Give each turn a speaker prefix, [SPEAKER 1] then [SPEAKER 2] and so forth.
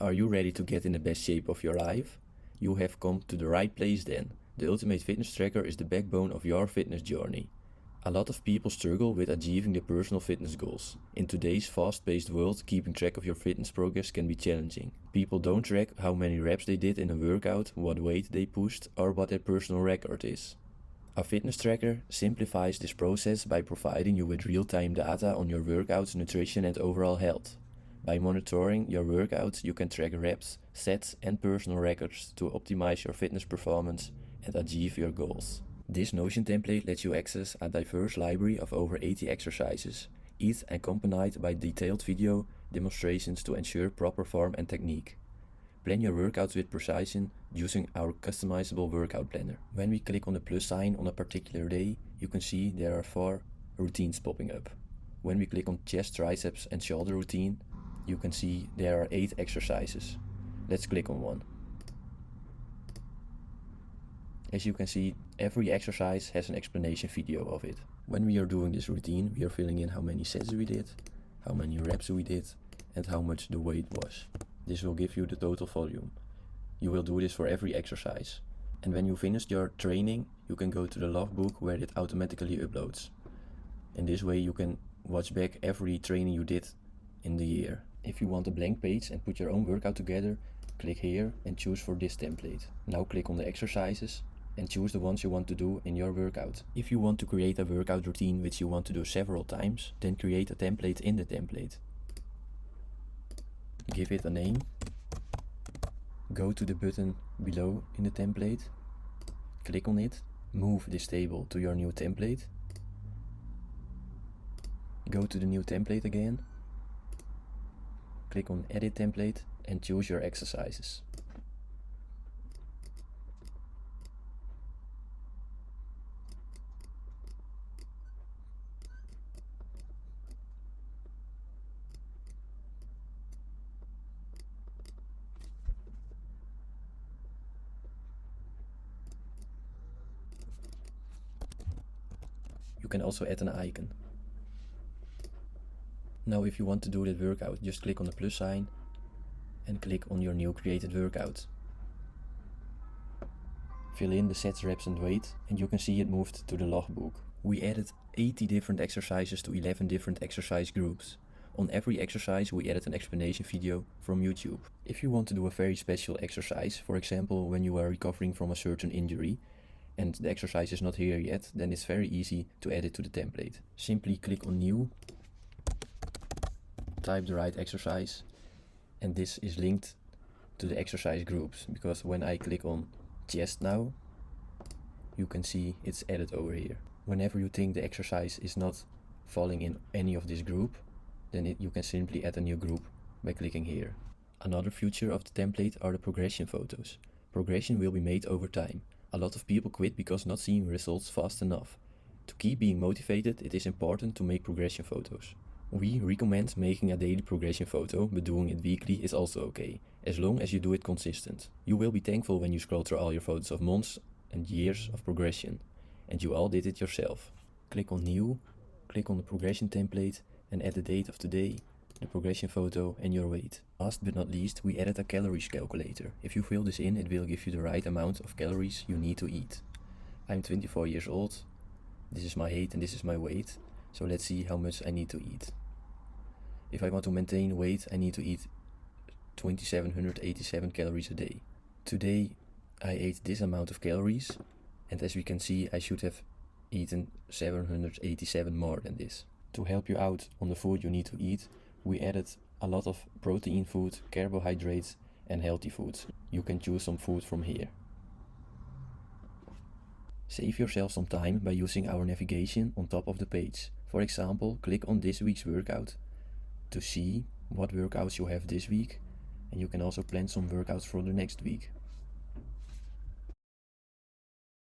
[SPEAKER 1] Are you ready to get in the best shape of your life? You have come to the right place then. The Ultimate Fitness Tracker is the backbone of your fitness journey. A lot of people struggle with achieving their personal fitness goals. In today's fast-paced world, keeping track of your fitness progress can be challenging. People don't track how many reps they did in a workout, what weight they pushed, or what their personal record is. A fitness tracker simplifies this process by providing you with real-time data on your workouts, nutrition, and overall health. By monitoring your workouts, you can track reps, sets, and personal records to optimize your fitness performance and achieve your goals. This Notion template lets you access a diverse library of over 80 exercises, each accompanied by detailed video demonstrations to ensure proper form and technique. Plan your workouts with precision using our customizable workout planner. When we click on the plus sign on a particular day, you can see there are 4 routines popping up. When we click on chest, triceps, and shoulder routine, you can see there are 8 exercises. Let's click on one. As you can see, every exercise has an explanation video of it. When we are doing this routine, we are filling in how many sets we did, how many reps we did, and how much the weight was. This will give you the total volume. You will do this for every exercise. And when you finished your training, you can go to the logbook where it automatically uploads. In this way you can watch back every training you did in the year. If you want a blank page and put your own workout together, click here and choose for this template. Now click on the exercises and choose the ones you want to do in your workout. If you want to create a workout routine which you want to do several times, then create a template in the template. Give it a name. Go to the button below in the template. Click on it. Move this table to your new template. Go to the new template again. Click on Edit Template and choose your exercises. You can also add an icon. Now if you want to do that workout, just click on the plus sign and click on your new created workout. Fill in the sets, reps and weight and you can see it moved to the logbook. We added 80 different exercises to 11 different exercise groups. On every exercise we added an explanation video from YouTube. If you want to do a very special exercise, for example when you are recovering from a certain injury, and the exercise is not here yet, then it's very easy to add it to the template. Simply click on New, type the right exercise, and this is linked to the exercise groups, because when I click on chest now, you can see it's added over here. Whenever you think the exercise is not falling in any of this group, then you can simply add a new group by clicking here. Another feature of the template are the progression photos. Progression will be made over time. A lot of people quit because not seeing results fast enough. To keep being motivated, it is important to make progression photos. We recommend making a daily progression photo, but doing it weekly is also okay, as long as you do it consistent. You will be thankful when you scroll through all your photos of months and years of progression, and you all did it yourself. Click on New, click on the progression template and add the date of today, the progression photo and your weight. Last but not least, we added a calories calculator. If you fill this in, it will give you the right amount of calories you need to eat. I'm 24 years old, this is my height and this is my weight, so let's see how much I need to eat. If I want to maintain weight, I need to eat 2787 calories a day. Today I ate this amount of calories, and as we can see I should have eaten 787 more than this. To help you out on the food you need to eat, we added a lot of protein food, carbohydrates and healthy foods. You can choose some food from here. Save yourself some time by using our navigation on top of the page. For example, click on this week's workout to see what workouts you have this week, and you can also plan some workouts for the next week.